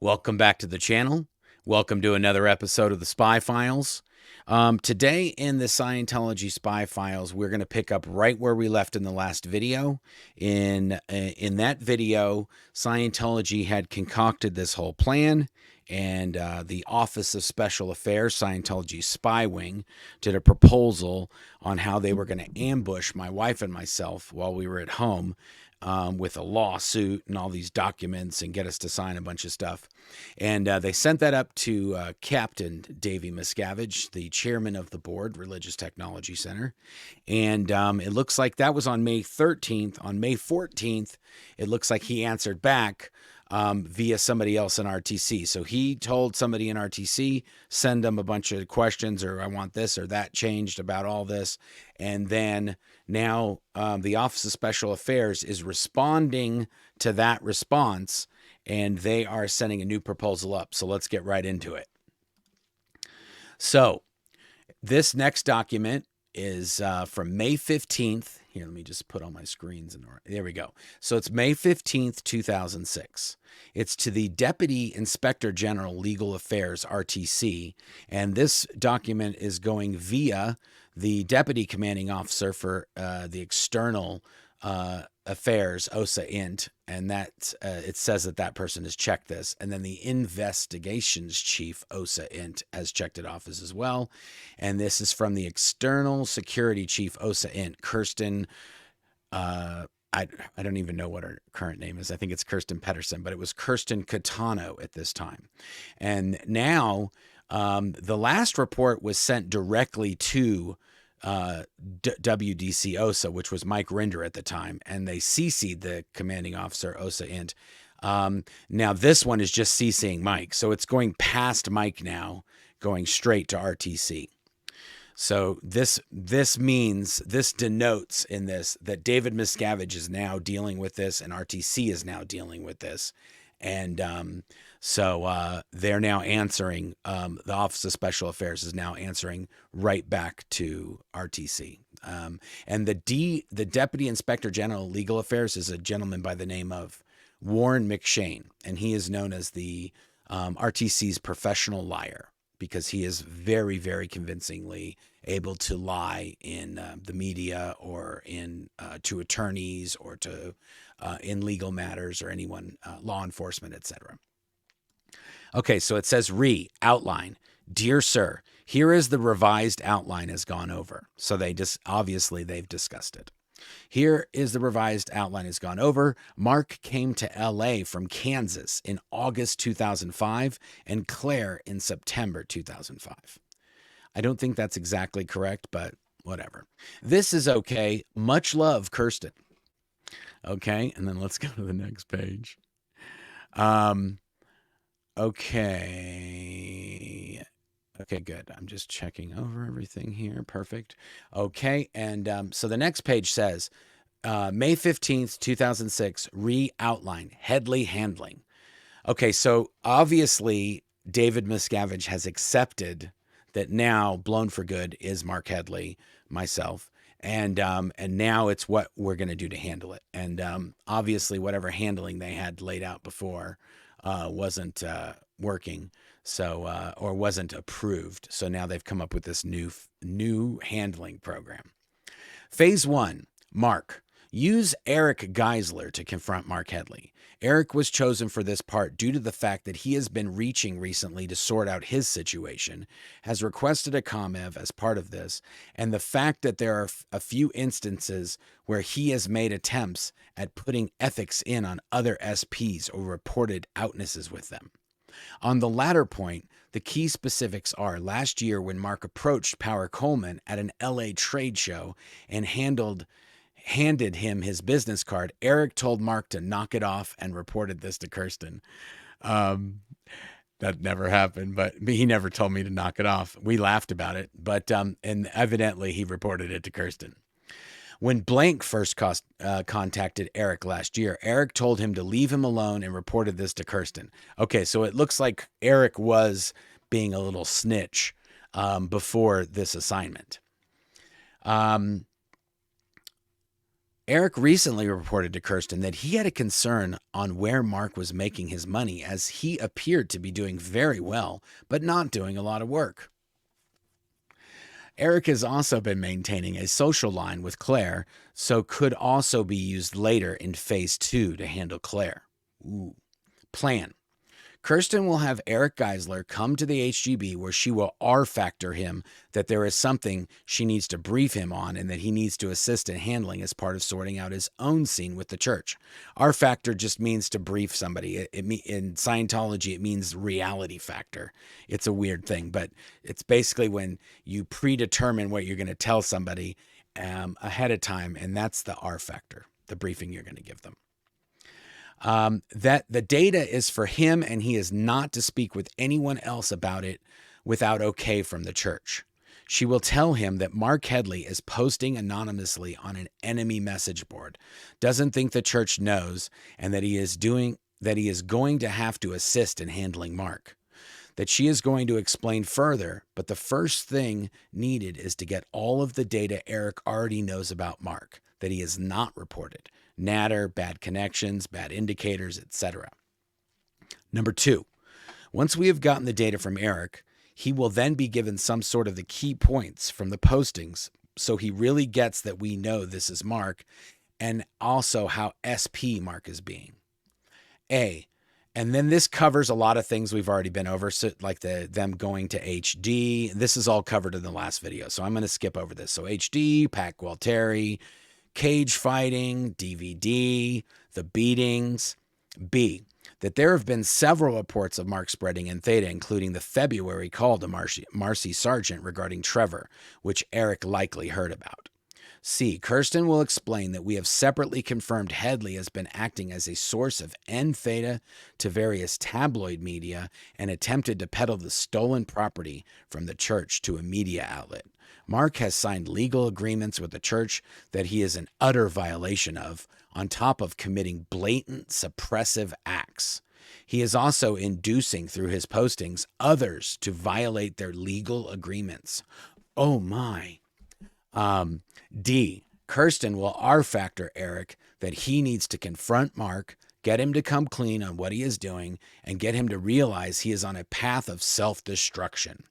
Welcome back to the channel. Welcome to another episode of the Spy Files. Today in the Scientology Spy Files, we're going to pick up right where we left in the last video. In that video, Scientology had concocted this whole plan, and the Office of Special Affairs, Scientology Spy Wing, did a proposal on how they were going to ambush my wife and myself while we were at home. With a lawsuit and all these documents and get us to sign a bunch of stuff. And they sent that up to Captain David Miscavige, the chairman of the board, Religious Technology Center. And it looks like that was on May 13th. On May 14th, it looks like he answered back via somebody else in RTC. So he told somebody in RTC, send them a bunch of questions, or I want this or that changed about all this. And then now the Office of Special Affairs is responding to that response, and they are sending a new proposal up. So let's get right into it. So this next document is from May 15th. Here, let me just put on my screens. There we go. So it's May 15th, 2006. It's to the Deputy Inspector General Legal Affairs, RTC, and this document is going via the Deputy Commanding Officer for the External Affairs, OSA Int, and that it says that person has checked this, and then the Investigations Chief, OSA Int, has checked it off as well, and this is from the External Security Chief, OSA Int, Kirsten. I don't even know what her current name is. I think it's Kirsten Pedersen, but it was Kirsten Catano at this time, and now the last report was sent directly to WDC OSA, which was Mike Rinder at the time, and they CC'd the commanding officer, OSA Int. Now this one is just CCing Mike, so it's going past Mike now, going straight to RTC. So this denotes in this that David Miscavige is now dealing with this, and RTC is now dealing with this. And so they're now answering, the Office of Special Affairs is now answering right back to RTC. And the Deputy Inspector General of Legal Affairs is a gentleman by the name of Warren McShane, and he is known as the RTC's professional liar, because he is very, very convincingly able to lie in the media or in to attorneys or to in legal matters or anyone, law enforcement, etc. Okay, so it says outline. Dear sir, here is the revised outline has gone over. So obviously they've discussed it. Here is the revised outline has gone over. Mark came to LA from Kansas in August 2005 and Claire in September 2005. I don't think that's exactly correct, but whatever. This is okay. Much love, Kirsten. Okay, and then let's go to the next page. Okay, good. I'm just checking over everything here. Perfect. Okay, and so the next page says, May 15th, 2006, outline, Headley handling. Okay, so obviously David Miscavige has accepted that now Blown for Good is Marc Headley, myself, and now it's what we're going to do to handle it. And obviously whatever handling they had laid out before wasn't working, so or wasn't approved. So now they've come up with this new handling program. Phase 1, Mark. Use Erick Geisler to confront Marc Headley. Erick was chosen for this part due to the fact that he has been reaching recently to sort out his situation, has requested a COMEV as part of this, and the fact that there are a few instances where he has made attempts at putting ethics in on other SPs or reported outnesses with them. On the latter point, the key specifics are last year when Mark approached Power Coleman at an LA trade show and handed him his business card, Erick told Mark to knock it off and reported this to Kirsten. That never happened, but he never told me to knock it off. We laughed about it, but and evidently he reported it to Kirsten. When Blank first contacted Erick last year, Erick told him to leave him alone and reported this to Kirsten. Okay, so it looks like Erick was being a little snitch before this assignment. Erick recently reported to Kirsten that he had a concern on where Marc was making his money, as he appeared to be doing very well, but not doing a lot of work. Erick has also been maintaining a social line with Claire, so could also be used later in phase 2 to handle Claire. Ooh. Plan. Kirsten will have Erick Geisler come to the HGB, where she will R-factor him that there is something she needs to brief him on and that he needs to assist in handling as part of sorting out his own scene with the church. R-factor just means to brief somebody. In Scientology, it means reality factor. It's a weird thing, but it's basically when you predetermine what you're going to tell somebody ahead of time, and that's the R-factor, the briefing you're going to give them. That the data is for him, and he is not to speak with anyone else about it without okay from the church. She will tell him that Marc Headley is posting anonymously on an enemy message board, doesn't think the church knows, and that he is going to have to assist in handling Marc. That she is going to explain further, but the first thing needed is to get all of the data Erick already knows about Marc, that he has not reported. Natter, bad connections, bad indicators, etc. Number 2, once we have gotten the data from Erick, he will then be given some sort of the key points from the postings, so he really gets that we know this is Marc, and also how SP Marc is being. And then this covers a lot of things we've already been over, so like them going to HD. This is all covered in the last video, so I'm going to skip over this. So HD, Pat Gualtieri, cage fighting, DVD, the beatings. B, that there have been several reports of Marc spreading in Theta, including the February call to Marcy Sargent regarding Trevor, which Erick likely heard about. C, Kirsten will explain that we have separately confirmed Headley has been acting as a source of N-Theta to various tabloid media and attempted to peddle the stolen property from the church to a media outlet. Marc has signed legal agreements with the church that he is in utter violation of, on top of committing blatant suppressive acts. He is also inducing through his postings others to violate their legal agreements. Oh my. D, Kirsten will R-factor Erick that he needs to confront Marc, get him to come clean on what he is doing, and get him to realize he is on a path of self-destruction,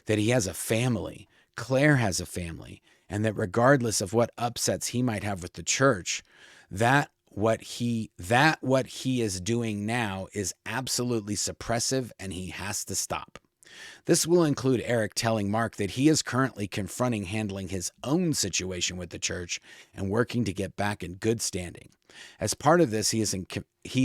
that he has a family, Claire has a family, and that regardless of what upsets he might have with the church, that what he is doing now is absolutely suppressive and he has to stop. This will include Erick telling Marc that he is currently confronting handling his own situation with the church and working to get back in good standing. As part of this, he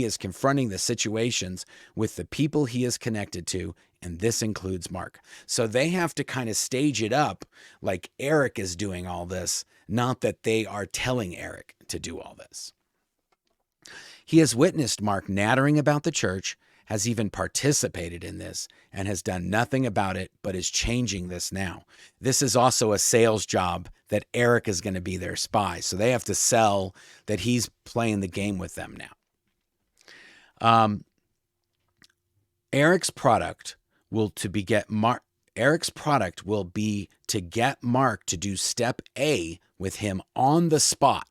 is confronting the situations with the people he is connected to, and this includes Marc. So they have to kind of stage it up like Erick is doing all this, not that they are telling Erick to do all this. He has witnessed Marc nattering about the church, has even participated in this, and has done nothing about it, but is changing this now. This is also a sales job that Erick is going to be their spy. So they have to sell that he's playing the game with them now. Erick's product will be to get Marc to do step A with him on the spot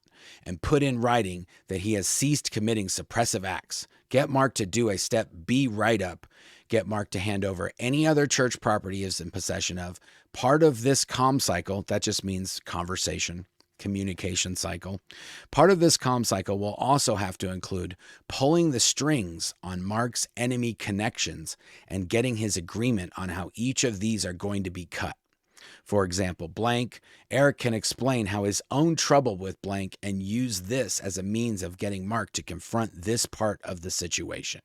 and put in writing that he has ceased committing suppressive acts. Get Marc to do a step B write-up. Get Marc to hand over any other church property he is in possession of. Part of this comm cycle, that just means conversation, communication cycle. Part of this comm cycle will also have to include pulling the strings on Marc's enemy connections and getting his agreement on how each of these are going to be cut. For example, blank, Erick can explain how his own trouble with blank and use this as a means of getting Marc to confront this part of the situation.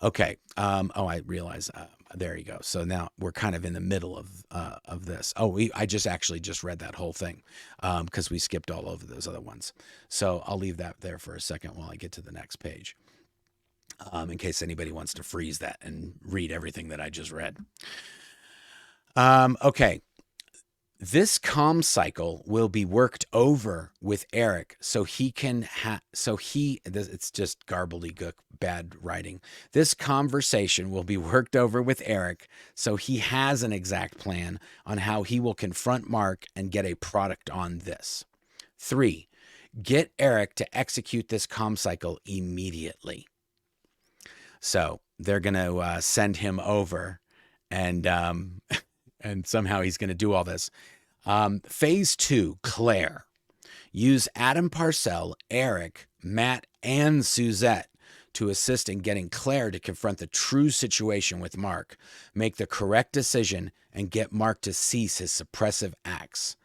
Okay. I realize. There you go. So now we're kind of in the middle of this. I just read that whole thing because we skipped all over those other ones. So I'll leave that there for a second while I get to the next page, in case anybody wants to freeze that and read everything that I just read. Okay. This comm cycle will be worked over with Erick so he can it's just gobbledygook, bad writing. This conversation will be worked over with Erick so he has an exact plan on how he will confront Marc and get a product on this. 3, Get Erick to execute this comm cycle immediately. So they're going to send him over, and and somehow he's going to do all this. Phase 2, Claire. Use Adam Parcell, Erick, Matt, and Suzette to assist in getting Claire to confront the true situation with Marc, make the correct decision, and get Marc to cease his suppressive acts.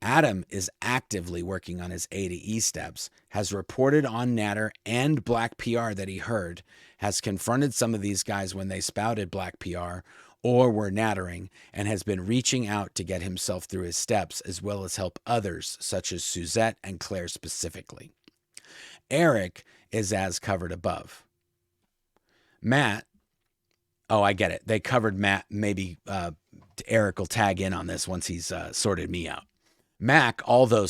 Adam is actively working on his A to E steps, has reported on Natter and Black PR that he heard, has confronted some of these guys when they spouted Black PR or were nattering, and has been reaching out to get himself through his steps as well as help others, such as Suzette and Claire specifically. Erick is as covered above. Matt, oh, I get it. They covered Matt. Maybe Erick will tag in on this once he's sorted me out. Matt, although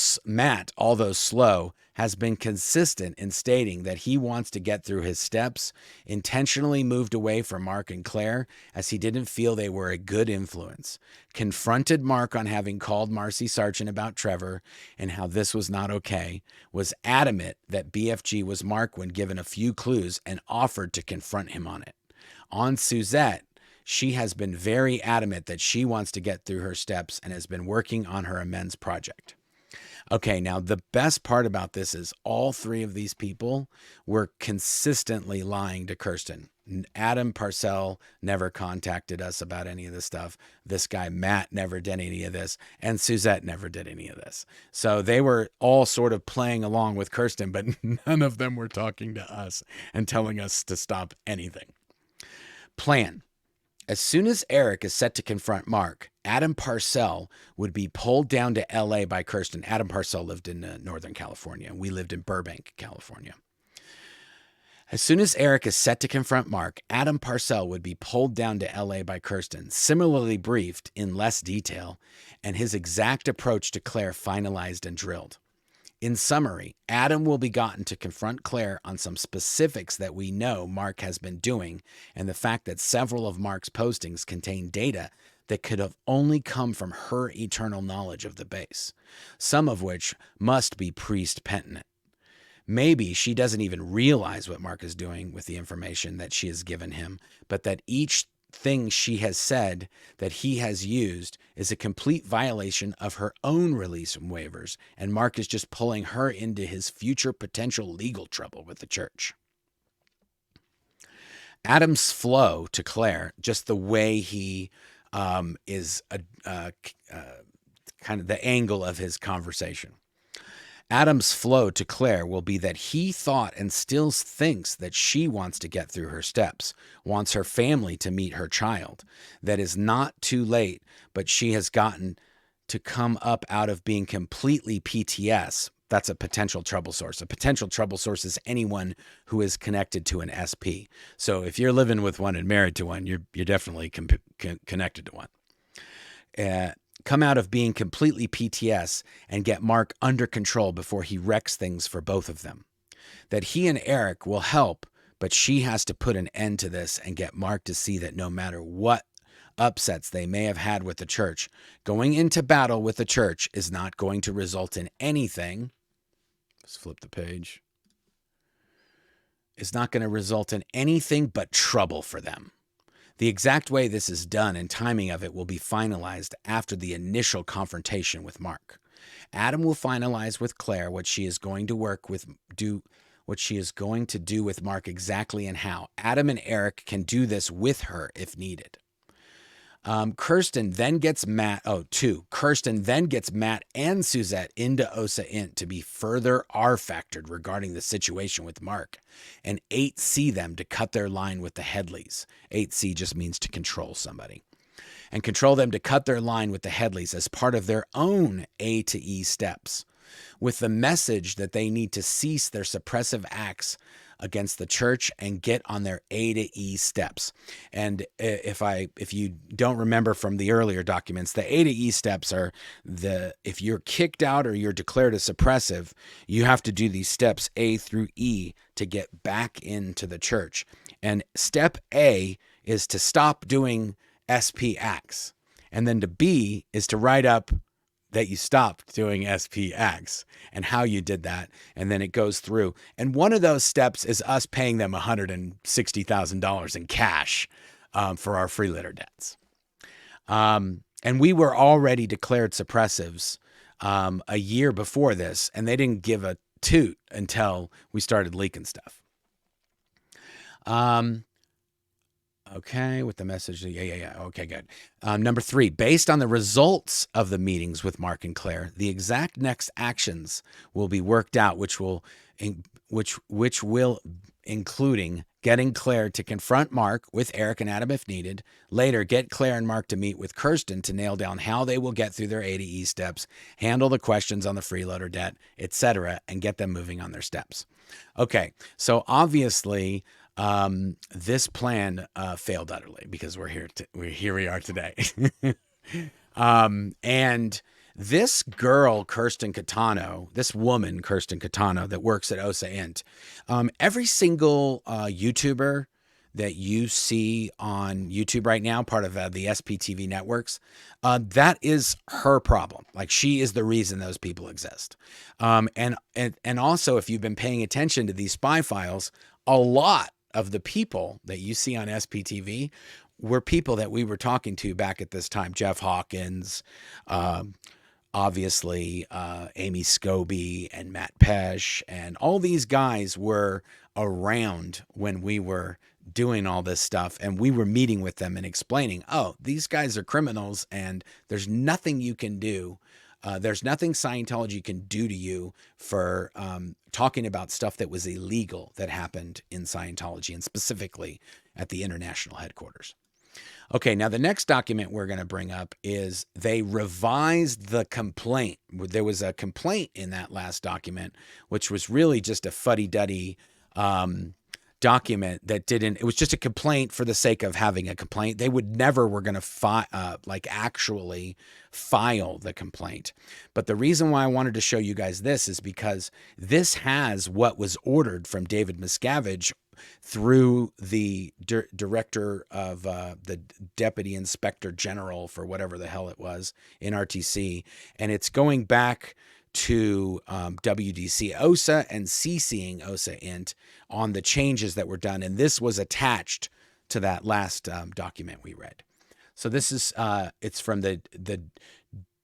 slow, has been consistent in stating that he wants to get through his steps, intentionally moved away from Marc and Claire as he didn't feel they were a good influence, confronted Marc on having called Marcy Sargent about Trevor and how this was not okay, was adamant that BFG was Marc when given a few clues, and offered to confront him on it. On Suzette, she has been very adamant that she wants to get through her steps and has been working on her amends project. Okay, now the best part about this is all three of these people were consistently lying to Kirsten. Adam Parcell never contacted us about any of this stuff. This guy, Matt, never did any of this. And Suzette never did any of this. So they were all sort of playing along with Kirsten, but none of them were talking to us and telling us to stop anything. Plan. As soon as Erick is set to confront Marc, Adam Parcell would be pulled down to LA by Kirsten. Adam Parcell lived in Northern California. We lived in Burbank, California. As soon as Erick is set to confront Marc, Adam Parcell would be pulled down to LA by Kirsten, similarly briefed in less detail, and his exact approach to Claire finalized and drilled. In summary, Adam will be gotten to confront Claire on some specifics that we know Marc has been doing, and the fact that several of Marc's postings contain data that could have only come from her eternal knowledge of the base, some of which must be priest penitent. Maybe she doesn't even realize what Marc is doing with the information that she has given him, but that each thing she has said that he has used is a complete violation of her own release from waivers, and Marc is just pulling her into his future potential legal trouble with the church. Adam's flow to Claire, just the way he is kind of the angle of his conversation. Adam's flow to Claire will be that he thought and still thinks that she wants to get through her steps, wants her family to meet her child, that is not too late, but she has gotten to come up out of being completely PTS. That's a potential trouble source. A potential trouble source is anyone who is connected to an SP. So if you're living with one and married to one, you're definitely connected to one. Come out of being completely PTS and get Marc under control before he wrecks things for both of them. That he and Erick will help, but she has to put an end to this and get Marc to see that no matter what upsets they may have had with the church, going into battle with the church is not going to result in anything. Let's flip the page. It's not going to result in anything but trouble for them. The exact way this is done and timing of it will be finalized after the initial confrontation with Marc. Adam will finalize with Claire what she is going to do with Marc exactly and how. Adam and Erick can do this with her if needed. Kirsten then gets Matt and Suzette into OSA Int to be further R-factored regarding the situation with Marc, and 8C them to cut their line with the Headleys. 8C just means to control somebody. And control them to cut their line with the Headleys as part of their own A to E steps, with the message that they need to cease their suppressive acts against the church and get on their A to E steps. And if you don't remember from the earlier documents, the A to E steps are if you're kicked out or you're declared a suppressive, you have to do these steps A through E to get back into the church. And step A is to stop doing SP acts. And then to B is to write up that you stopped doing SPX and how you did that. And then it goes through. And one of those steps is us paying them $160,000 in cash for our freeloader debts. And we were already declared suppressives a year before this, and they didn't give a toot until we started leaking stuff. Okay, with the message. Yeah. Okay, good. Number 3, based on the results of the meetings with Marc and Claire, the exact next actions will be worked out, which will including getting Claire to confront Marc with Erick and Adam if needed. Later, get Claire and Marc to meet with Kirsten to nail down how they will get through their ADE steps, handle the questions on the freeloader debt, etc., and get them moving on their steps. Okay, so obviously, this plan failed utterly because here we are today. And this girl, Kirsten Catano, this woman, Kirsten Catano, that works at OSA Int, every single YouTuber that you see on YouTube right now, part of the SPTV networks, that is her problem. Like, she is the reason those people exist. And also, if you've been paying attention to these spy files, a lot of the people that you see on SPTV were people that we were talking to back at this time. Jeff Hawkins, obviously Amy Scobie and Matt Pesh, and all these guys were around when we were doing all this stuff, and we were meeting with them and explaining, oh, these guys are criminals and there's nothing you can do. There's nothing Scientology can do to you for talking about stuff that was illegal that happened in Scientology, and specifically at the international headquarters. Okay, now the next document we're going to bring up is they revised the complaint. There was a complaint in that last document, which was really just a fuddy-duddy document that didn't, it was just a complaint for the sake of having a complaint. They were going to actually file the complaint. But the reason why I wanted to show you guys this is because this has what was ordered from David Miscavige through the director of the Deputy Inspector General for whatever the hell it was in RTC. And it's going back to WDC OSA and CCing OSA Int on the changes that were done. And this was attached to that last document we read. So this is, it's from the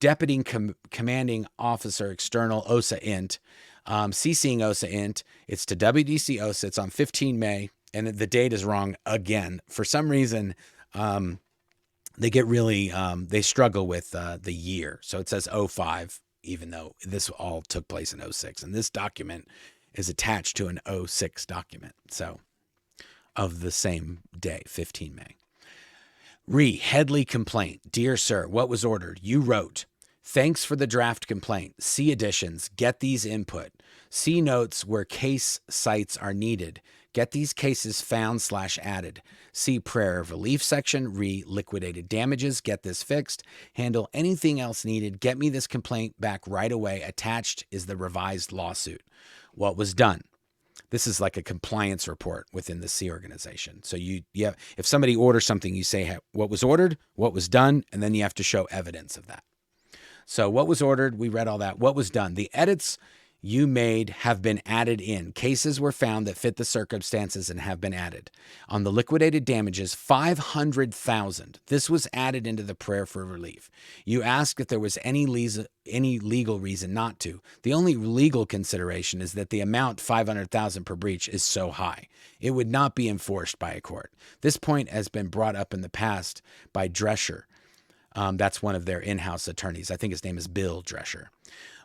Deputy Commanding Officer External OSA Int, CCing OSA Int. It's to WDC OSA. It's on 15 May, and the date is wrong again. For some reason, they get really, they struggle with the year. So it says 05. Even though this all took place in 06. And this document is attached to an 06 document. So, of the same day, 15 May. Headley complaint. Dear sir, what was ordered? You wrote, thanks for the draft complaint. See additions. Get these input. See notes where case sites are needed. Get these cases found/added. See prayer of relief section. Liquidated damages. Get this fixed. Handle anything else needed. Get me this complaint back right away. Attached is the revised lawsuit. What was done? This is like a compliance report within the C organization. So if somebody orders something, you say what was ordered, what was done, and then you have to show evidence of that. So what was ordered? We read all that. What was done? The edits you made have been added in. Cases were found that fit the circumstances and have been added. On the liquidated damages, $500,000. This was added into the prayer for relief. You asked if there was any legal reason not to. The only legal consideration is that the amount, $500,000 per breach, is so high. It would not be enforced by a court. This point has been brought up in the past by Drescher. That's one of their in-house attorneys. I think his name is Bill Drescher.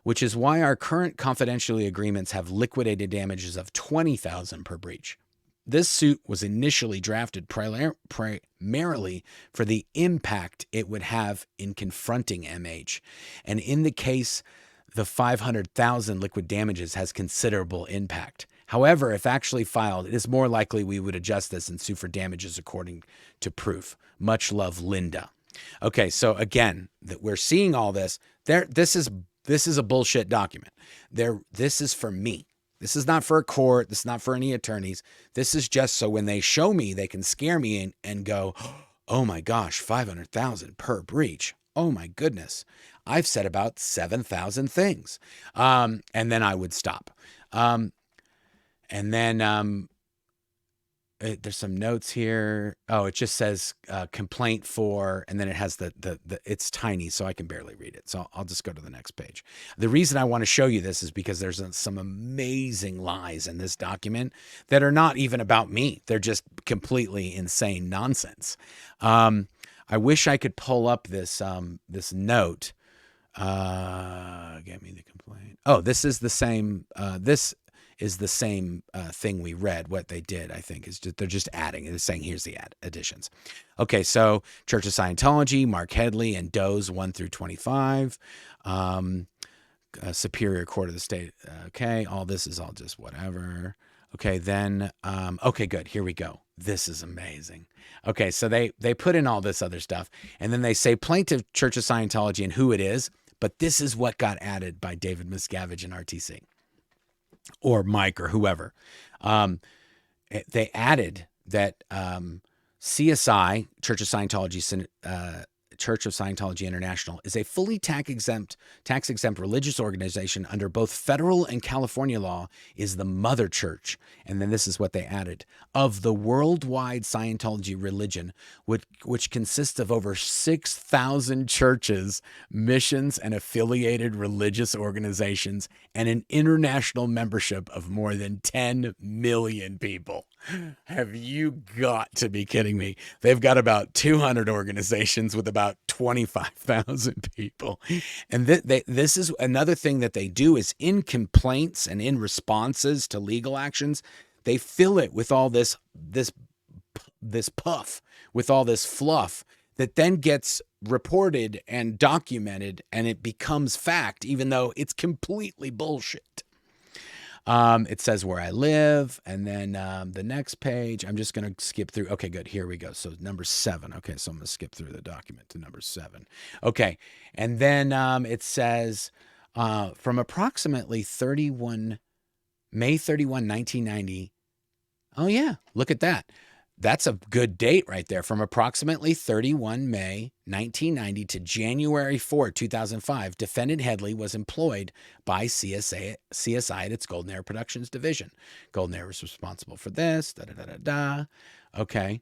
Which is why our current confidentiality agreements have liquidated damages of $20,000 per breach. This suit was initially drafted primarily for the impact it would have in confronting MH. And in the case, the $500,000 liquid damages has considerable impact. However, if actually filed, it is more likely we would adjust this and sue for damages according to proof. Much love, Linda. Okay, so again, we're seeing all this. This is a bullshit document. This is for me. This is not for a court. This is not for any attorneys. This is just so when they show me, they can scare me and go, oh my gosh, $500,000 per breach. oh my goodness, I've said about 7,000 things. And then I would stop. And then there's some notes here. Oh, it just says complaint for, and then it has the it's tiny, so I can barely read it. So I'll just go to the next page. The reason I want to show you this is because there's some amazing lies in this document that are not even about me. They're just completely insane nonsense. I wish I could pull up this this note. Get me the complaint. Oh, this is the same. This is the same thing we read. What they did, I think, is they're just adding. It's saying here's the additions. Okay, so Church of Scientology, Marc Headley, and Doe's 1 through 25. Superior Court of the State. Okay, all this is all just whatever. Okay, then, okay, good. Here we go. This is amazing. Okay, so they put in all this other stuff, and then they say plaintiff Church of Scientology and who it is, but this is what got added by David Miscavige and RTC. Or Mike or whoever. They added that CSI, Church of Scientology International, is a fully tax-exempt religious organization under both federal and California law, is the mother church. And then this is what they added. Of the worldwide Scientology religion, which consists of over 6,000 churches, missions, and affiliated religious organizations, and an international membership of more than 10 million people. Have you got to be kidding me? They've got about 200 organizations with about 25,000 people. And this is another thing that they do is in complaints and in responses to legal actions, they fill it with all this puff, with all this fluff that then gets reported and documented, and it becomes fact, even though it's completely bullshit. It says where I live, and then the next page, I'm just going to skip through. Okay, good. Here we go. So number 7. Okay, so I'm going to skip through the document to number 7. Okay, and then it says from approximately May 31, 1990. Oh, yeah, look at that. That's a good date right there. From approximately 31 May 1990 to January 4, 2005, Defendant Headley was employed by CSI at its Golden Era Productions division. Golden Era was responsible for this, Okay.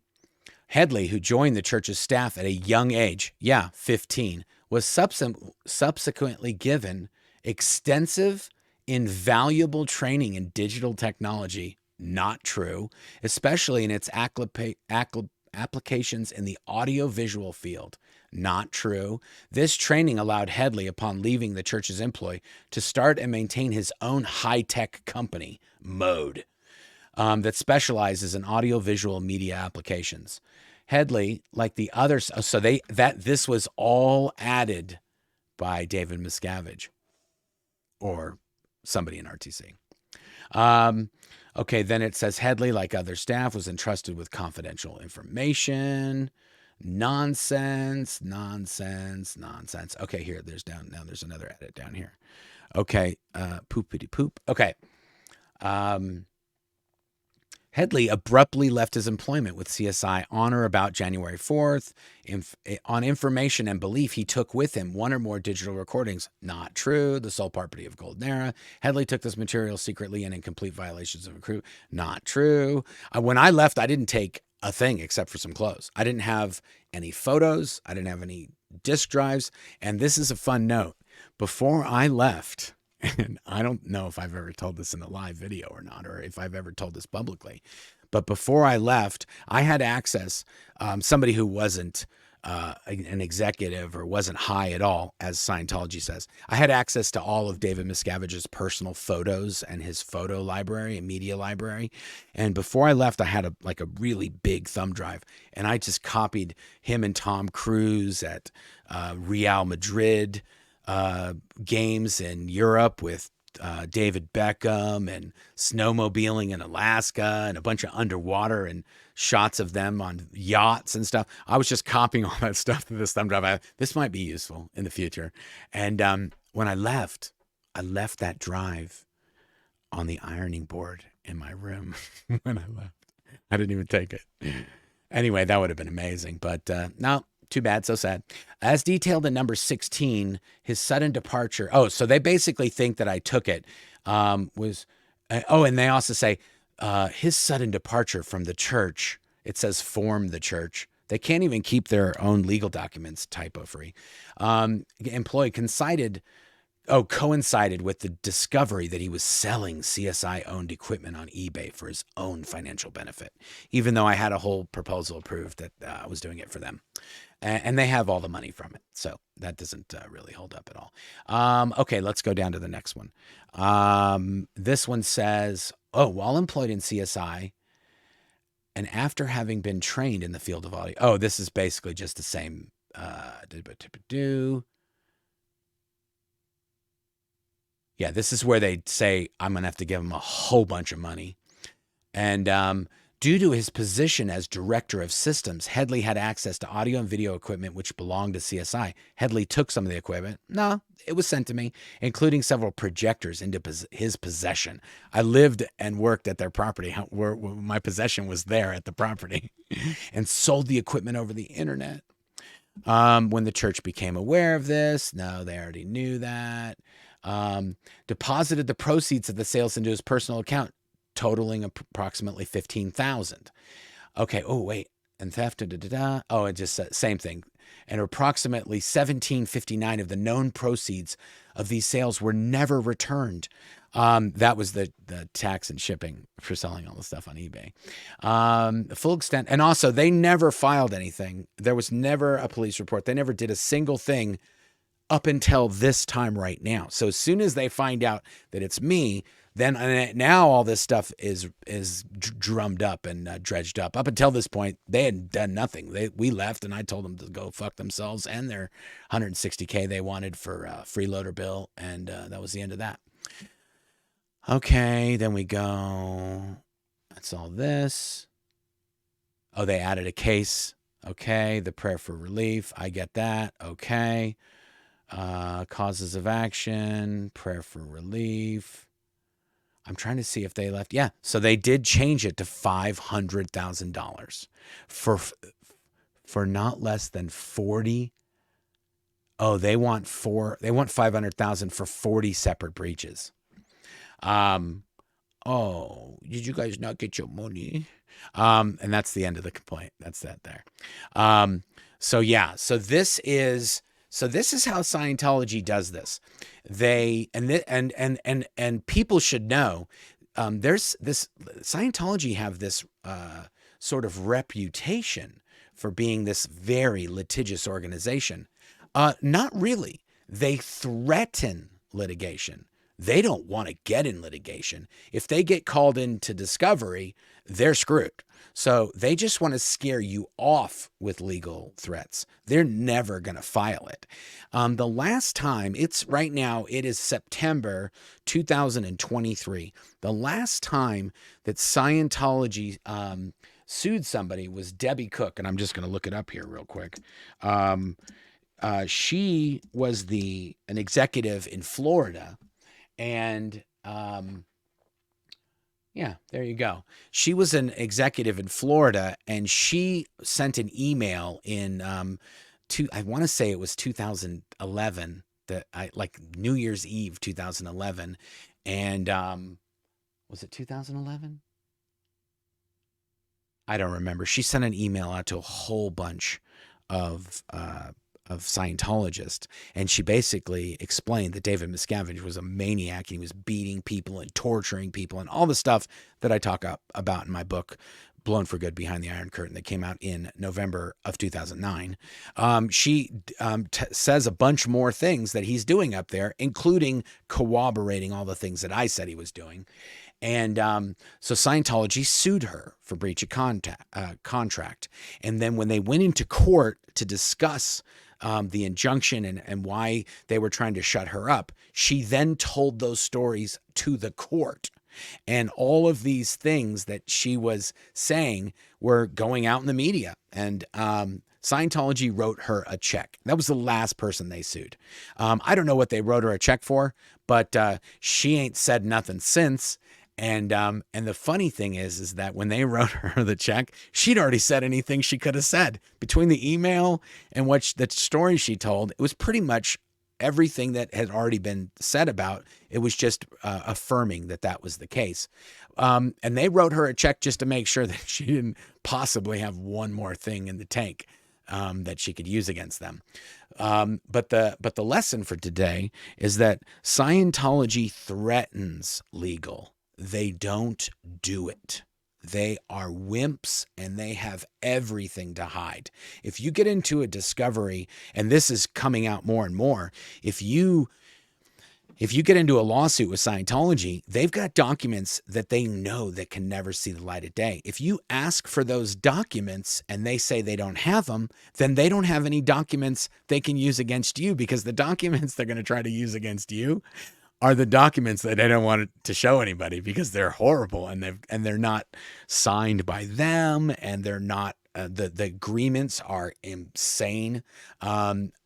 Headley, who joined the church's staff at a young age, 15, was subsequently given extensive, invaluable training in digital technology. Not true, especially in its applications in the audio-visual field. Not true. This training allowed Headley, upon leaving the church's employ, to start and maintain his own high-tech company, Mode, that specializes in audio-visual media applications. Headley, like the others, so this was all added by David Miscavige or somebody in RTC. Okay, then it says Headley, like other staff, was entrusted with confidential information. Nonsense. Okay, here, there's another edit down here. Okay, poopity poop. Okay. Headley abruptly left his employment with CSI on or about January 4th. On information and belief, he took with him one or more digital recordings. Not true. The sole property of Golden Era. Headley took this material secretly and in complete violations of a crew. Not true. When I left, I didn't take a thing except for some clothes. I didn't have any photos. I didn't have any disk drives. And this is a fun note. Before I left, and I don't know if I've ever told this in a live video or not, or if I've ever told this publicly, but before I left, I had access, somebody who wasn't an executive or wasn't high at all, as Scientology says. I had access to all of David Miscavige's personal photos and his photo library and media library. And before I left, I had a really big thumb drive, and I just copied him and Tom Cruise at Real Madrid games in Europe with David Beckham, and snowmobiling in Alaska, and a bunch of underwater and shots of them on yachts and stuff. I was just copying all that stuff to this thumb drive. This might be useful in the future. And when I left that drive on the ironing board in my room when I left. I didn't even take it. Anyway, that would have been amazing. But now, Too bad, so sad. As detailed in number 16, his sudden departure. Oh, so they basically think that I took it. And they also say his sudden departure from the church. It says form the church. They can't even keep their own legal documents typo free. Employee coincided with the discovery that he was selling CSI-owned equipment on eBay for his own financial benefit, even though I had a whole proposal approved that I was doing it for them. And they have all the money from it. So that doesn't really hold up at all. Okay, let's go down to the next one. This one says, while employed in CSI, and after having been trained in the field of audio. Oh, this is basically just the same. Yeah, this is where they say, I'm going to have to give him a whole bunch of money. And due to his position as director of systems, Headley had access to audio and video equipment which belonged to CSI. Headley took some of the equipment. No, it was sent to me, including several projectors into his possession. I lived and worked at their property, where my possession was there at the property, and sold the equipment over the internet. When the church became aware of this, no, they already knew that. Deposited the proceeds of the sales into his personal account, totaling approximately $15,000. Okay. Oh, wait. And theft. Oh, it just said same thing. And approximately $1,759 of the known proceeds of these sales were never returned. That was the tax and shipping for selling all the stuff on eBay. The full extent. And also, they never filed anything. There was never a police report. They never did a single thing up until this time right now. So as soon as they find out that it's me, then now all this stuff is drummed up and dredged up. Up until this point, they had done nothing. We left, and I told them to go fuck themselves and their $160K they wanted for a freeloader bill, and that was the end of that. Okay, then we go. That's all this. Oh, they added a case. Okay, the prayer for relief. I get that. Okay. Causes of action, prayer for relief. I'm trying to see if they left. Yeah. So they did change it to $500,000 for not less than 40. Oh, they want 500,000 for 40 separate breaches. Oh, did you guys not get your money? And that's the end of the complaint. That's that there. So yeah, so this is how Scientology does this. They and people should know. There's this Scientology have this sort of reputation for being this very litigious organization. Not really. They threaten litigation. They don't want to get in litigation. If they get called into discovery, they're screwed. So they just want to scare you off with legal threats. They're never going to file it. The last time, right now, it is September 2023. The last time that Scientology sued somebody was Debbie Cook, and I'm just going to look it up here real quick. She was an executive in Florida, and yeah, there you go. She was an executive in Florida, and she sent an email in I want to say it was 2011, like New Year's Eve 2011, and was it 2011? I don't remember. She sent an email out to a whole bunch of Scientologists, and she basically explained that David Miscavige was a maniac, and he was beating people and torturing people and all the stuff that I talk about in my book, Blown for Good Behind the Iron Curtain, that came out in November of 2009. She says a bunch more things that he's doing up there, including corroborating all the things that I said he was doing. And so Scientology sued her for breach of contract. And then when they went into court to discuss the injunction and why they were trying to shut her up, she then told those stories to the court. And all of these things that she was saying were going out in the media. And Scientology wrote her a check. That was the last person they sued. I don't know what they wrote her a check for, but she ain't said nothing since. And the funny thing is that when they wrote her the check, she'd already said anything she could have said. Between the email and the story she told, it was pretty much everything that had already been said about. It was just affirming that was the case. And they wrote her a check just to make sure that she didn't possibly have one more thing in the tank that she could use against them. But the lesson for today is that Scientology threatens legal. They don't do it. They are wimps and they have everything to hide. If you get into a discovery, and this is coming out more and more, if you get into a lawsuit with Scientology, they've got documents that they know that can never see the light of day. If you ask for those documents and they say they don't have them, then they don't have any documents they can use against you, because the documents they're going to try to use against you are the documents that they don't want to show anybody, because they're horrible and they're not signed by them, and they're not the agreements are insane.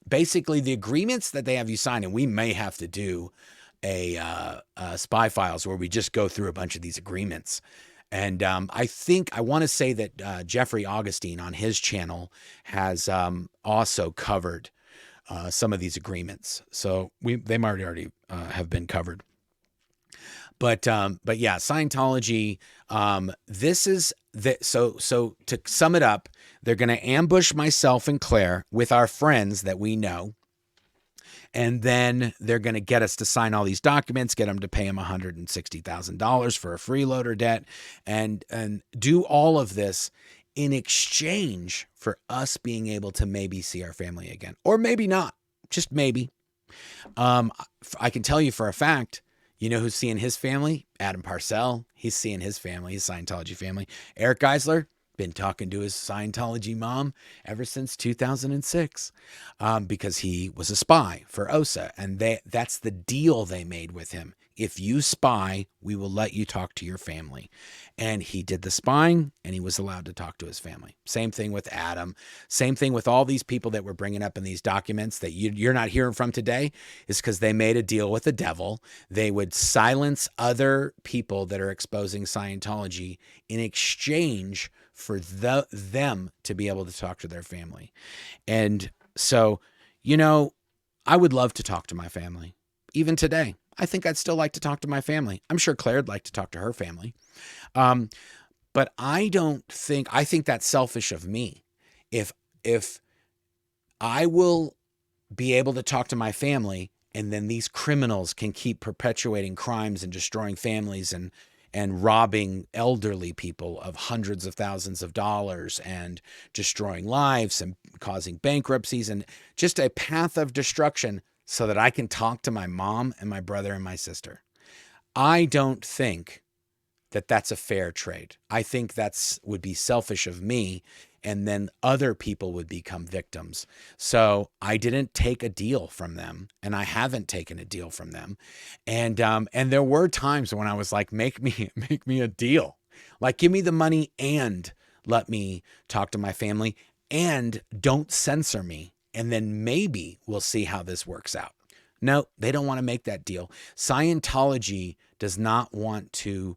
Basically, the agreements that they have you sign, and we may have to do a Spy Files where we just go through a bunch of these agreements. And I want to say that Jeffrey Augustine on his channel has also covered some of these agreements. So they might already have been covered. But yeah, Scientology, this is so to sum it up, they're going to ambush myself and Claire with our friends that we know. And then they're going to get us to sign all these documents, get them to pay them $160,000 for a freeloader debt, and do all of this in exchange for us being able to maybe see our family again, or maybe not, just maybe. I can tell you for a fact, you know who's seeing his family? Adam Parcell. He's seeing his family, his Scientology family. Erick Geisler, been talking to his Scientology mom ever since 2006, because he was a spy for OSA, and that's the deal they made with him. If you spy, we will let you talk to your family. And he did the spying, and he was allowed to talk to his family. Same thing with Adam. Same thing with all these people that we're bringing up in these documents that you're not hearing from today, is because they made a deal with the devil. They would silence other people that are exposing Scientology in exchange for them to be able to talk to their family. And so, I would love to talk to my family. Even today, I think I'd still like to talk to my family. I'm sure Claire'd like to talk to her family. But I think that's selfish of me. If I will be able to talk to my family, and then these criminals can keep perpetuating crimes and destroying families and robbing elderly people of hundreds of thousands of dollars and destroying lives and causing bankruptcies and just a path of destruction, so that I can talk to my mom and my brother and my sister. I don't think that that's a fair trade. I think would be selfish of me, and then other people would become victims. So I didn't take a deal from them, and I haven't taken a deal from them. And there were times when I was like, make me a deal. Like, give me the money and let me talk to my family, and don't censor me. And then maybe we'll see how this works out. No, they don't want to make that deal. Scientology does not want to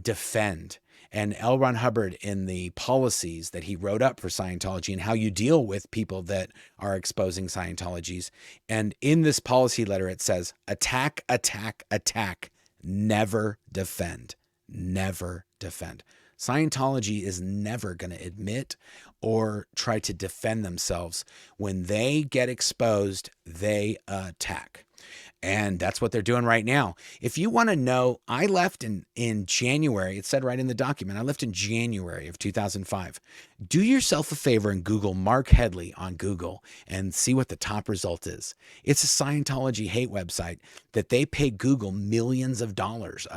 defend. And L. Ron Hubbard, in the policies that he wrote up for Scientology and how you deal with people that are exposing Scientologies, and in this policy letter, it says, attack, attack, attack, never defend, never defend. Scientology is never going to admit or try to defend themselves. When they get exposed, they attack. And that's what they're doing right now. If you want to know, I left in January. It said right in the document, I left in January of 2005. Do yourself a favor and Google Marc Headley on Google and see what the top result is. It's a Scientology hate website that they pay Google millions of dollars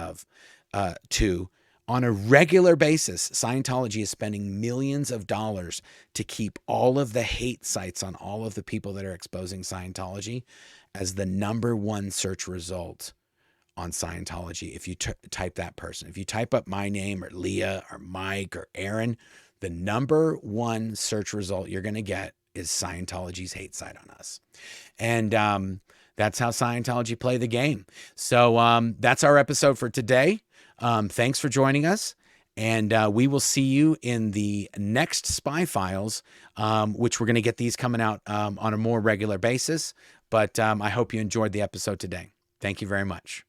to. On a regular basis, Scientology is spending millions of dollars to keep all of the hate sites on all of the people that are exposing Scientology as the #1 search result on Scientology. If you type that person, if you type up my name or Leah or Mike or Aaron, the #1 search result you're going to get is Scientology's hate site on us. And that's how Scientology play the game. So that's our episode for today. Thanks for joining us. And we will see you in the next Spy Files, which we're going to get these coming out on a more regular basis. But I hope you enjoyed the episode today. Thank you very much.